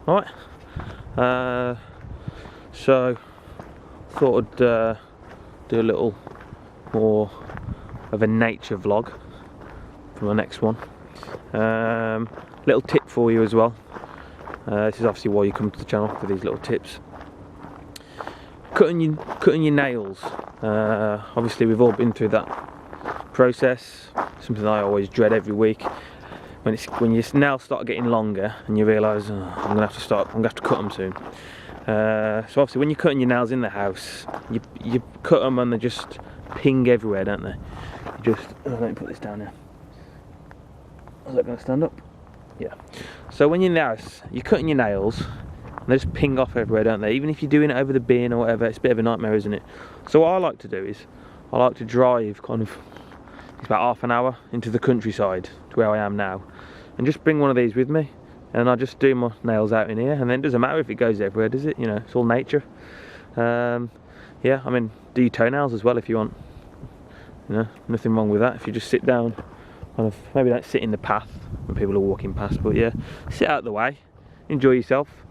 Right, so thought I'd do a little more of a nature vlog for my next one. Little tip for you as well. This is obviously why you come to the channel, for these little tips. Cutting your nails. Obviously we've all been through that process. Something I always dread every week. When your nails start getting longer and you realise, I'm gonna have to cut them soon. So obviously when you're cutting your nails in the house, you cut them and they just ping everywhere, don't they? Let me put this down here. Is that going to stand up? Yeah. So when you're in the house, you're cutting your nails and they just ping off everywhere, don't they? Even if you're doing it over the bin or whatever, it's a bit of a nightmare, isn't it? So what I like to do is, I like to drive it's about half an hour into the countryside to where I am now, and just bring one of these with me, and I just do my nails out in here, and then it doesn't matter if it goes everywhere, does it? You know, it's all nature. Yeah, I mean, do your toenails as well if you want. You know, nothing wrong with that. If you just sit down, kind of, maybe don't sit in the path when people are walking past, but yeah, sit out the way, enjoy yourself,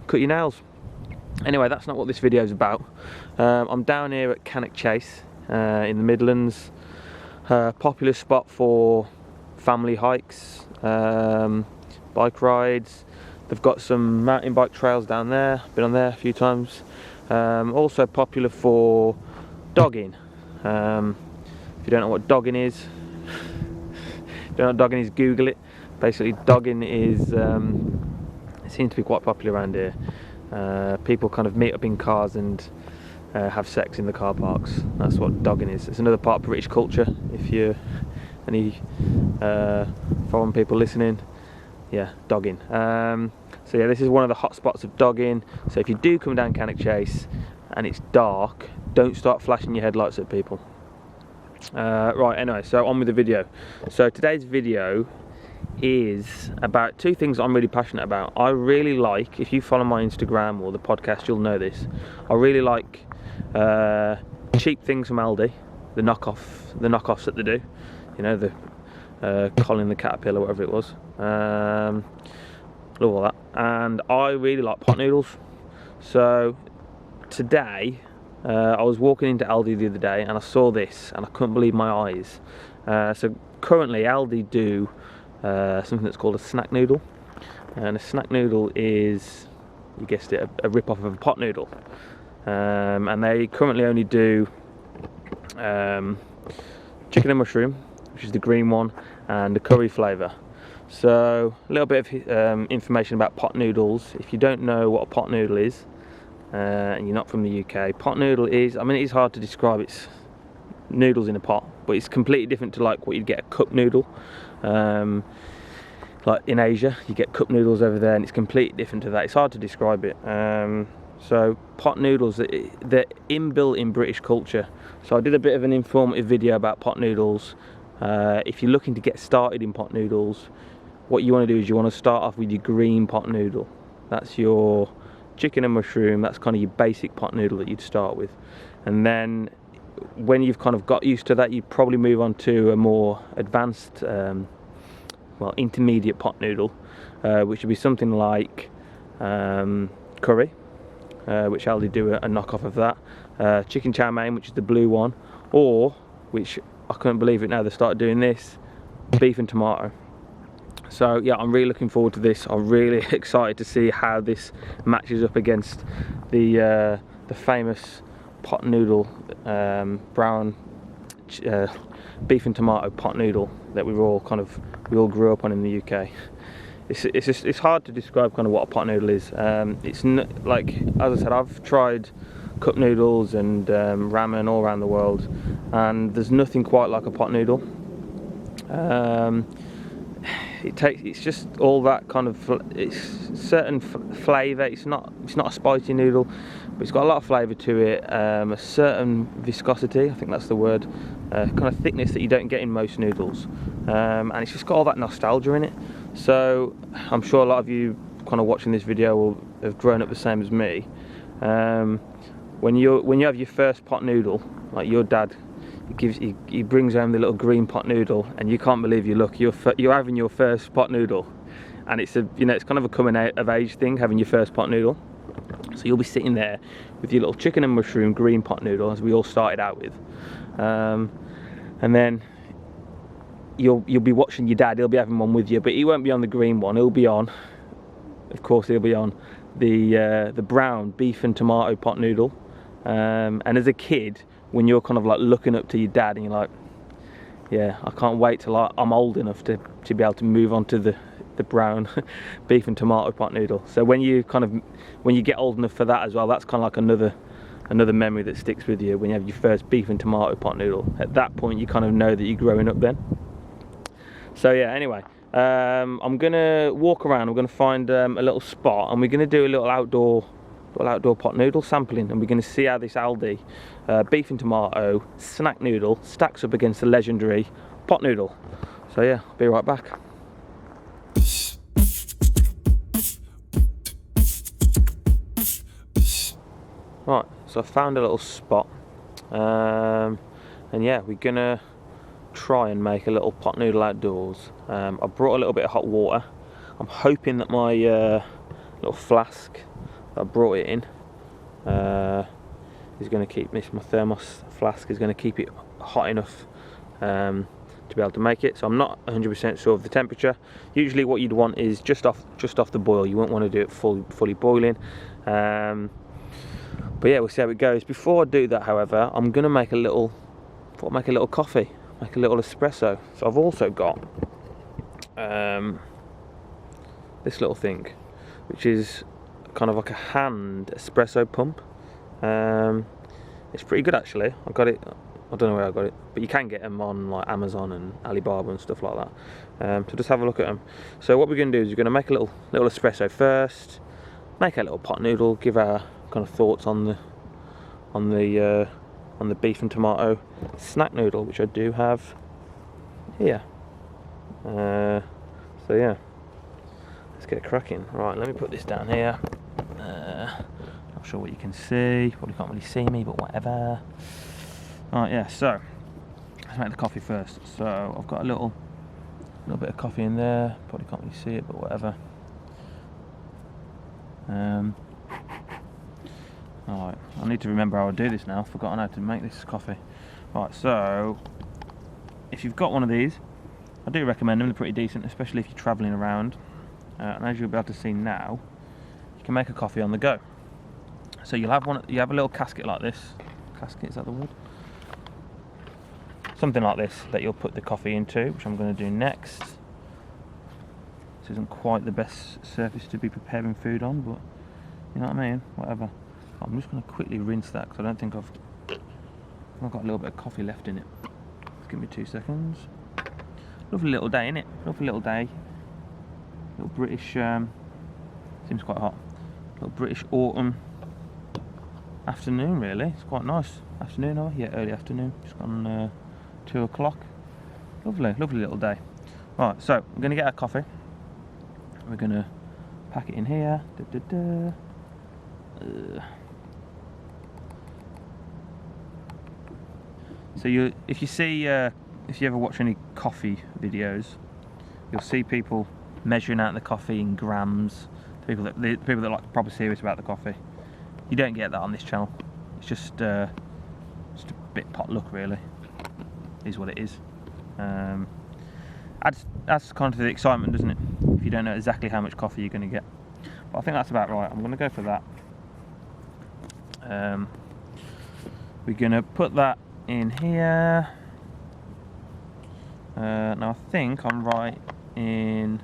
cut your nails. Anyway, that's not what this video is about. I'm down here at Cannock Chase in the Midlands. Popular spot for family hikes, bike rides. They've got some mountain bike trails down there, been on there a few times. Also popular for dogging. If you don't know what dogging is, Google it. Basically, dogging is, it seems to be quite popular around here. People kind of meet up in cars and have sex in the car parks. That's what dogging is. It's another part of British culture. If you're any foreign people listening, yeah, dogging. So yeah, this is one of the hot spots of dogging. So if you do come down Cannock Chase and it's dark, don't start flashing your headlights at people. Right, anyway, so on with the video. So today's video is about two things I'm really passionate about. I really like, if you follow my Instagram or the podcast, you'll know this, I really like cheap things from Aldi, the knockoffs that they do, you know, the Colin the Caterpillar, whatever it was. Love all that. And I really like pot noodles. So today I was walking into Aldi the other day and I saw this and I couldn't believe my eyes. So currently Aldi do something that's called a snack noodle, and a snack noodle is, you guessed it, a rip-off of a pot noodle. And they currently only do chicken and mushroom, which is the green one, and the curry flavour. So a little bit of information about pot noodles. If you don't know what a pot noodle is, and you're not from the UK, pot noodle is, I mean, it is hard to describe. It's noodles in a pot, but it's completely different to like what you'd get a cup noodle. Like in Asia, you get cup noodles over there, and it's completely different to that. It's hard to describe it. So pot noodles, they're inbuilt in British culture. So I did a bit of an informative video about pot noodles. If you're looking to get started in pot noodles, what you want to do is you want to start off with your green pot noodle. That's your chicken and mushroom. That's kind of your basic pot noodle that you'd start with. And then when you've kind of got used to that, you probably move on to a more advanced, well, intermediate pot noodle, which would be something like curry, which Aldi do a knockoff of that, chicken chow mein, which is the blue one, or, which I couldn't believe it now, they started doing this, beef and tomato. So yeah, I'm really looking forward to this. I'm really excited to see how this matches up against the famous pot noodle, brown beef and tomato pot noodle that we all grew up on in the UK. It's hard to describe kind of what a pot noodle is. It's like, as I said, I've tried cup noodles and ramen all around the world, and there's nothing quite like a pot noodle. It's just all that kind of, it's certain flavour. It's not a spicy noodle, but it's got a lot of flavour to it, a certain viscosity, I think that's the word, kind of thickness that you don't get in most noodles, and it's just got all that nostalgia in it. So I'm sure a lot of you kind of watching this video will have grown up the same as me. When you have your first pot noodle, like your dad, he brings home the little green pot noodle, and you can't believe your luck. You're having your first pot noodle, and it's a, you know, it's kind of a coming out of age thing, having your first pot noodle. So you'll be sitting there with your little chicken and mushroom green pot noodle, as we all started out with, and then you'll be watching your dad. He'll be having one with you, but he won't be on the green one. He'll be on, of course, he'll be on the brown beef and tomato pot noodle. And as a kid, when you're kind of like looking up to your dad and you're like, yeah, I can't wait till I'm old enough to be able to move on to the brown beef and tomato pot noodle. So when you get old enough for that as well, that's kind of like another memory that sticks with you, when you have your first beef and tomato pot noodle. At that point, you kind of know that you're growing up then. So yeah, anyway, I'm gonna walk around. I'm gonna find a little spot, and we're gonna do a little outdoor pot noodle sampling, and we're gonna see how this Aldi beef and tomato snack noodle stacks up against the legendary pot noodle. So yeah, be right back. Right, so I found a little spot, and yeah, we're gonna try and make a little pot noodle outdoors. I brought a little bit of hot water. I'm hoping that my little flask that I brought it in is going to keep this. My thermos flask is going to keep it hot enough to be able to make it. So I'm not 100% sure of the temperature. Usually, what you'd want is just off the boil. You won't want to do it fully boiling. But yeah, we'll see how it goes. Before I do that, however, I'm going to make a little coffee, make a little espresso. So I've also got this little thing, which is kind of like a hand espresso pump. It's pretty good actually. I got it, I don't know where I got it, but you can get them on like Amazon and Alibaba and stuff like that. So just have a look at them. So what we're going to do is we're going to make a little espresso first, make a little pot noodle, give our kind of thoughts on the beef and tomato snack noodle, which I do have here. So yeah, let's get cracking. Right, let me put this down here. Not sure what you can see, probably can't really see me, but whatever. Right, yeah, so let's make the coffee first. So I've got a little bit of coffee in there, probably can't really see it, but whatever. Alright, I need to remember how I do this now. I've forgotten how to make this coffee. Right, so if you've got one of these, I do recommend them. They're pretty decent, especially if you're travelling around. And as you'll be able to see now, you can make a coffee on the go. So you'll have you have a little casket like this. Casket, is that the word? Something like this that you'll put the coffee into, which I'm going to do next. This isn't quite the best surface to be preparing food on, but you know what I mean? Whatever. I'm just going to quickly rinse that because I don't think I've got a little bit of coffee left in it. Just give me 2 seconds. Lovely little day, innit? Lovely little day. Little British, seems quite hot. Little British autumn afternoon, really. It's quite nice. Afternoon, or yeah, early afternoon. Just gone 2 o'clock. Lovely little day. Right, so I'm going to get our coffee. We're going to pack it in here. So if you ever watch any coffee videos, you'll see people measuring out the coffee in grams. The people that like proper serious about the coffee. You don't get that on this channel. It's just a bit potluck, really. Is what it is. Adds kind of the excitement, doesn't it? If you don't know exactly how much coffee you're going to get. But I think that's about right. I'm going to go for that. We're going to put that in here. Now I think I'm right in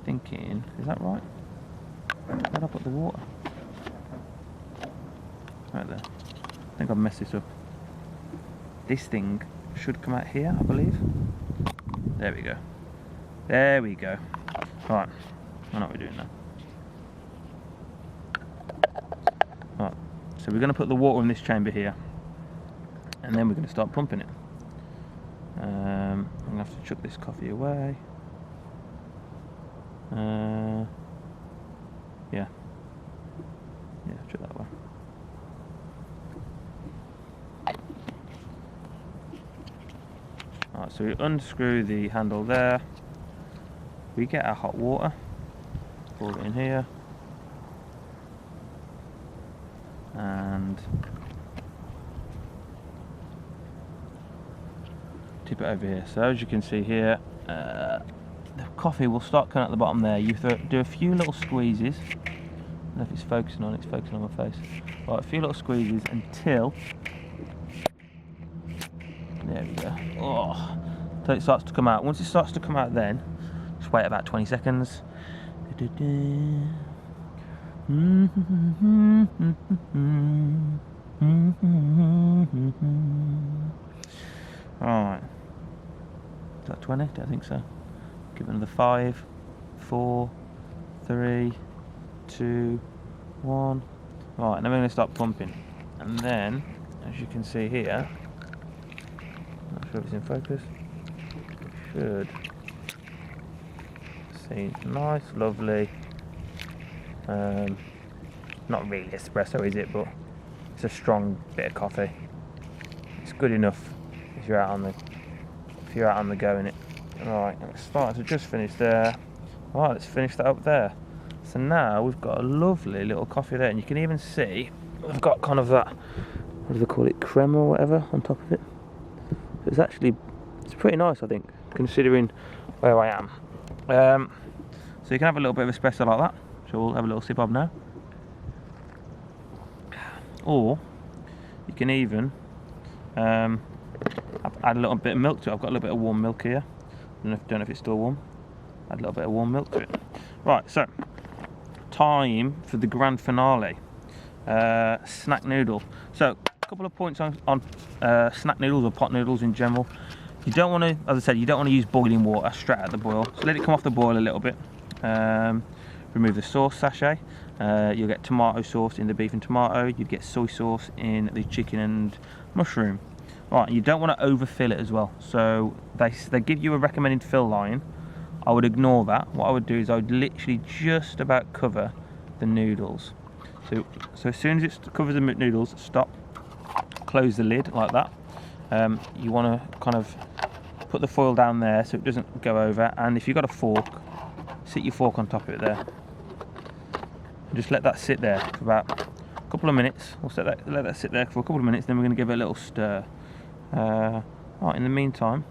thinking, is that right? Where did I put the water? Right there. I think I've messed this up. This thing should come out here, I believe. There we go. There we go. Right, I know what we're doing now. Right, so we're going to put the water in this chamber here, and then we're going to start pumping it. I'm going to have to chuck this coffee away. Yeah, chuck that away. Alright, so we unscrew the handle there. We get our hot water. pour it in here. And tip it over here. So as you can see here, the coffee will start coming at the bottom there. You do a few little squeezes. I don't know if it's focusing on my face. Right, a few little squeezes until, there we go. Oh, until it starts to come out. Once it starts to come out, then just wait about 20 seconds. Alright. Is that 20? I think so. Give it another 5, 4, 3, 2, 1. Right, now we're going to start pumping. And then, as you can see here, not sure if it's in focus. It should. See, nice, lovely. Not really espresso, is it? But it's a strong bit of coffee. It's good enough if you're out on the go in it. Right, it's starting to just finish there. Right, let's finish that up there. So now we've got a lovely little coffee there, and you can even see we've got kind of that, what do they call it, creme or whatever on top of it. So it's pretty nice, I think, considering where I am. So you can have a little bit of espresso like that. So we'll have a little sip of now. Or you can even add a little bit of milk to it. I've got a little bit of warm milk here. Don't know if it's still warm. Add a little bit of warm milk to it. Right, so time for the grand finale. Snack noodle. So a couple of points on snack noodles or pot noodles in general. You don't want to, as I said, you don't want to use boiling water straight out the boil. So let it come off the boil a little bit. Remove the sauce sachet. You'll get tomato sauce in the beef and tomato. You'd get soy sauce in the chicken and mushroom. Right, you don't want to overfill it as well. So they give you a recommended fill line. I would ignore that. What I would do is I would literally just about cover the noodles. So as soon as it covers the noodles, stop. Close the lid like that. You want to kind of put the foil down there so it doesn't go over. And if you've got a fork, sit your fork on top of it there. Just let that sit there for about a couple of minutes. We'll let that sit there for a couple of minutes, then we're going to give it a little stir. Right, in the meantime,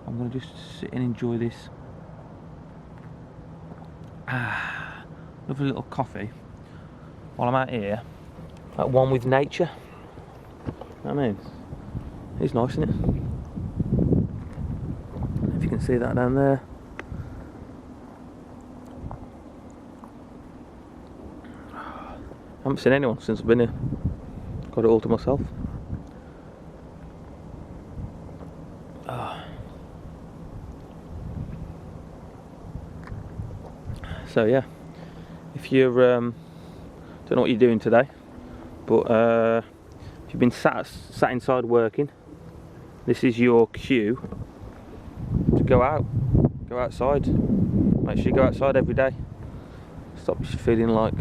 I'm going to just sit and enjoy this. Lovely little coffee while I'm out here at one with nature. I mean, it's nice, isn't it? If you can see that down there. I haven't seen anyone since I've been here. Got it all to myself. So yeah, if you're don't know what you're doing today, but if you've been sat inside working, this is your cue to go outside. Make sure you go outside every day. Stop feeling like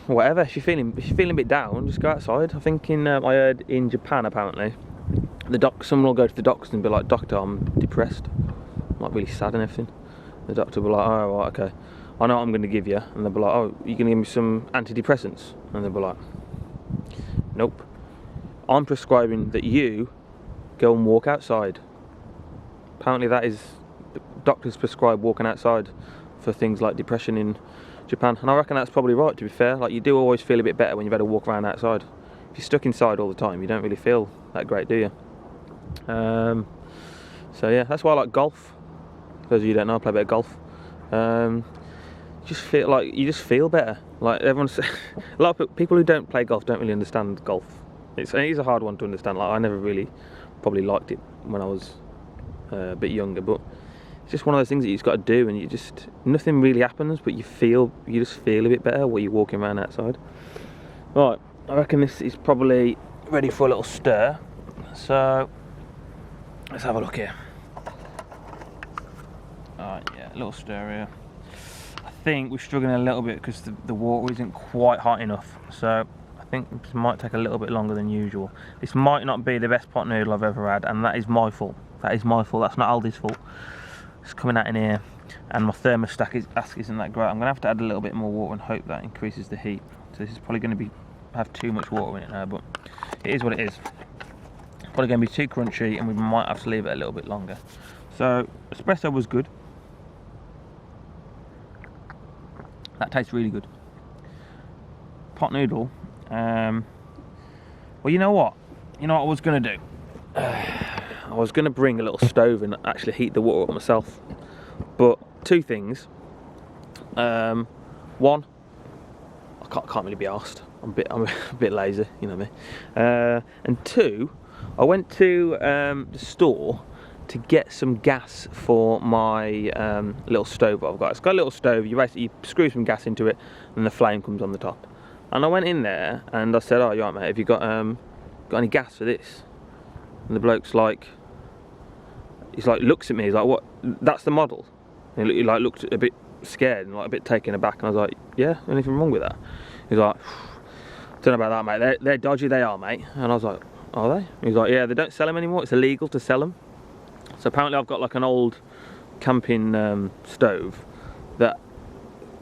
whatever. If you're feeling a bit down, just go outside. I think I heard in Japan apparently, someone will go to the doctor and be like, "Doctor, I'm depressed, I'm like really sad and everything." The doctor will be like, "Oh, right, okay, I know what I'm going to give you," and they'll be like, "Oh, you're going to give me some antidepressants?" And they'll be like, "Nope, I'm prescribing that you go and walk outside." Apparently that is, doctors prescribe walking outside for things like depression in Japan, and I reckon that's probably right, to be fair. Like, you do always feel a bit better when you've had a walk around outside. If you're stuck inside all the time, you don't really feel that great, do you? So yeah, that's why I like golf. For those of you who don't know, I play a bit of golf. You just feel better. Like everyone's, a lot of people who don't play golf don't really understand golf. It is a hard one to understand. Like, I never really probably liked it when I was a bit younger, but it's just one of those things that you just got to do, and nothing really happens, but you just feel a bit better while you're walking around outside. Right, I reckon this is probably ready for a little stir. So let's have a look here. Alright, yeah, a little stir here. I think we're struggling a little bit because the water isn't quite hot enough. So I think this might take a little bit longer than usual. This might not be the best pot noodle I've ever had, and that is my fault. That is my fault. That's not Aldi's fault. It's coming out in here. and my thermostat isn't that great. I'm going to have to add a little bit more water and hope that increases the heat. So this is probably going to have too much water in it now, but it is what it is. Probably going to be too crunchy, and we might have to leave it a little bit longer. So espresso was good. That tastes really good. Pot noodle. Well, you know what? You know what I was going to do? I was going to bring a little stove and actually heat the water up myself. But two things. One, I can't really be arsed. I'm a bit lazy, you know me. And two, I went to the store to get some gas for my little stove I've got. It's got a little stove. You screw some gas into it, and the flame comes on the top. And I went in there and I said, "Oh, you alright, mate? Have you got any gas for this?" And the bloke's like, looks at me. He's like, "What? That's the model?" And he like looked a bit scared and like a bit taken aback. And I was like, "Yeah, anything wrong with that?" He's like, "Don't know about that, mate. They're dodgy, they are, mate." And I was like, "Are they?" He's like, "Yeah, they don't sell them anymore. It's illegal to sell them." So apparently I've got like an old camping stove that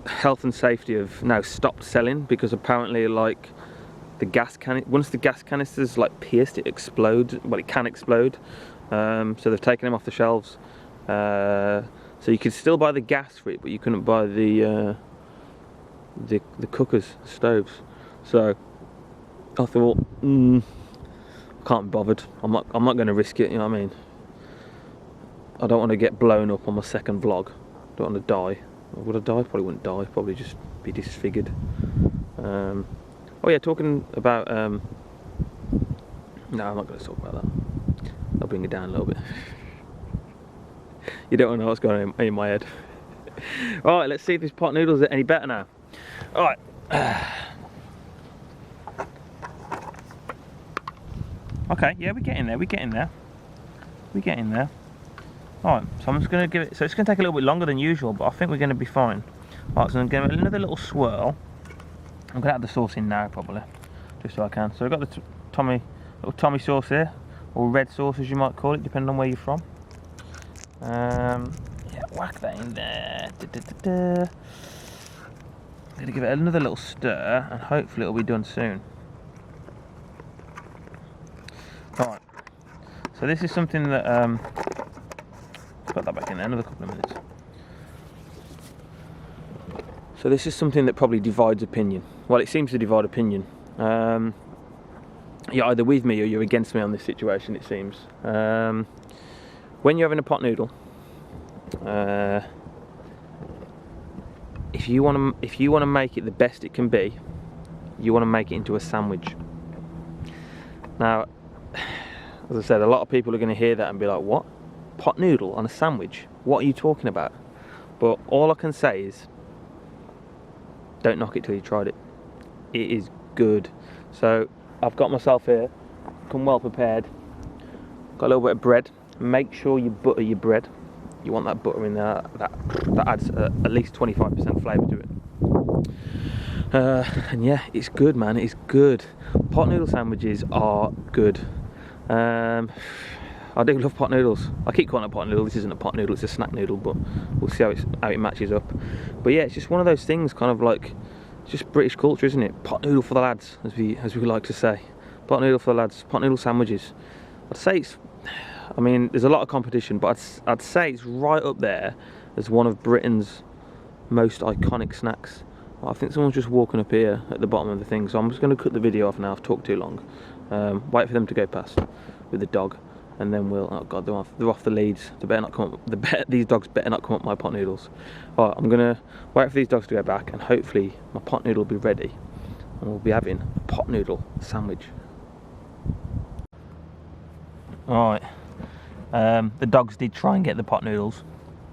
health and safety have now stopped selling, because apparently like the once the gas canisters like pierced, it explodes. Well, it can explode. So they've taken them off the shelves. So you could still buy the gas for it, but you couldn't buy the cookers, stoves. So I thought, can't be bothered. I'm not going to risk it. You know what I mean? I don't want to get blown up on my second vlog. Don't want to die. Would I die? Probably wouldn't die. Probably just be disfigured. Oh yeah, talking about no, I'm not going to talk about that. I'll bring it down a little bit. You don't want to know what's going on in my head. Alright, let's see if this pot noodle's any better now. Alright. Okay, yeah, we're getting there. Alright, so I'm just going to give it, so it's going to take a little bit longer than usual, but I think we're going to be fine. Alright, so I'm going to give it another little swirl. I'm going to add the sauce in now, probably, just so I can. So I've got the little Tommy sauce here, or red sauce as you might call it, depending on where you're from. Yeah, whack that in there. I'm going to give it another little stir, and hopefully it'll be done soon. Alright, so this is something that, put that back in there, another couple of minutes. So this is something that probably divides opinion. Well, it seems to divide opinion. You're either with me or you're against me on this situation, it seems. When you're having a pot noodle, if you want to make it the best it can be, you want to make it into a sandwich. Now, as I said, a lot of people are going to hear that and be like, "What? Pot noodle on a sandwich? What are you talking about?" But all I can say is, don't knock it till you tried it. It is good. So I've got myself here, come well prepared. Got a little bit of bread. Make sure you butter your bread. You want that butter in there. That adds at least 25% flavour to it. And yeah, it's good, man. It's good. Pot noodle sandwiches are good. I do love pot noodles. I keep calling it a pot noodle. This isn't a pot noodle, it's a snack noodle, but we'll see how it matches up. But yeah, it's just one of those things, kind of like, it's just British culture, isn't it? Pot noodle for the lads, as we like to say. Pot noodle for the lads. Pot noodle sandwiches. I'd say it's, I mean, there's a lot of competition, but I'd say it's right up there as one of Britain's most iconic snacks. I think someone's just walking up here at the bottom of the thing, so I'm just going to cut the video off now. I've talked too long. Wait for them to go past with the dog, and then we'll. Oh god, they're off the leads. They better not come up. These dogs better not come up my pot noodles. All right, I'm gonna wait for these dogs to go back, and hopefully my pot noodle will be ready, and we'll be having a pot noodle sandwich. All right. The dogs did try and get the pot noodles.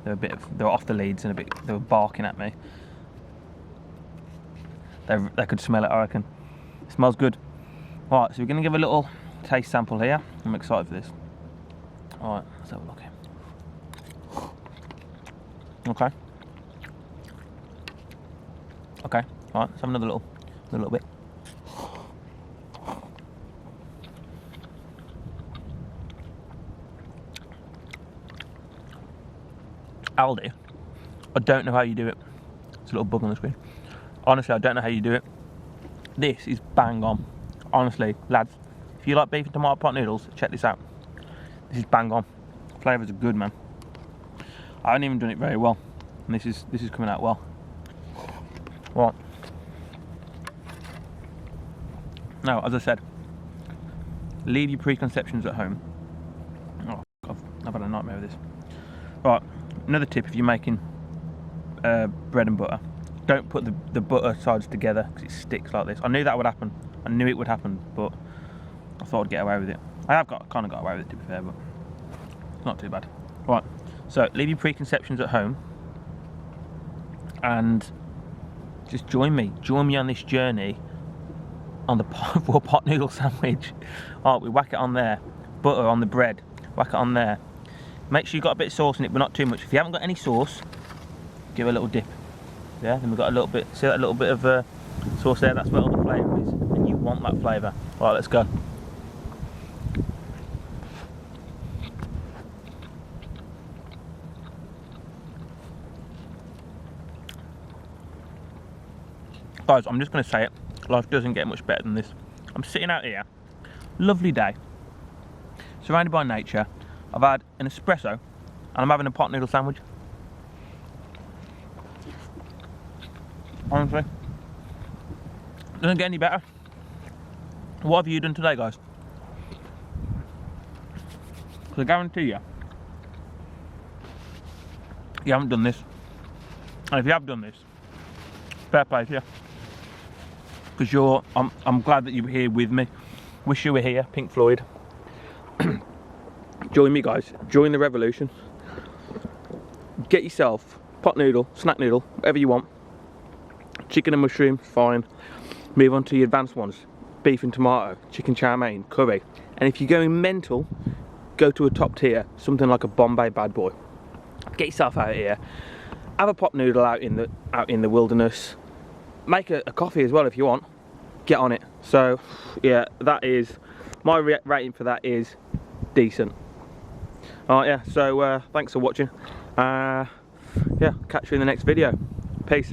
They were off the leads and they were barking at me. They could smell it, I reckon. It smells good. Alright, so we're going to give a little taste sample here. I'm excited for this. Alright, let's have a look here. Okay. Okay, alright, let's have another little bit. Aldi don't know how you do it. It's a little bug on the screen. Honestly, I don't know how you do it. This is bang on. Honestly, lads, if you like beef and tomato pot noodles, check this out. This is bang on. Flavours are good, man. I haven't even done it very well, and this is coming out well. Well, now, as I said, leave your preconceptions at home. Oh, God, I've had a nightmare with this. Right, another tip if you're making bread and butter, don't put the butter sides together because it sticks like this. I knew that would happen. I knew it would happen, but I thought I'd get away with it. I have kind of got away with it, to be fair, but it's not too bad. Right, so leave your preconceptions at home and just join me on this journey on the pot noodle sandwich. Alright, we whack it on there, butter on the bread, whack it on there. Make sure you've got a bit of sauce in it, but not too much. If you haven't got any sauce, give it a little dip. Yeah, then we've got a little bit, see that little bit of sauce there? That's where all the flavour is, and you want that flavour. Right, let's go. Guys, I'm just going to say it, life doesn't get much better than this. I'm sitting out here, lovely day, surrounded by nature. I've had an espresso, and I'm having a pot noodle sandwich. Honestly, doesn't get any better. What have you done today, guys? Because I guarantee you haven't done this. And if you have done this, fair play to you. Because I'm glad that you're here with me. Wish you were here, Pink Floyd. Join me, guys. Join the revolution. Get yourself pot noodle, snack noodle, whatever you want. Chicken and mushroom, fine. Move on to your advanced ones. Beef and tomato, chicken chow mein, curry. And if you're going mental, go to a top tier, something like a Bombay Bad Boy. Get yourself out here. Have a pot noodle out in the wilderness. Make a coffee as well if you want. Get on it. So yeah, that is my rating for that is decent. Alright, yeah, so thanks for watching. Yeah, catch you in the next video. Peace.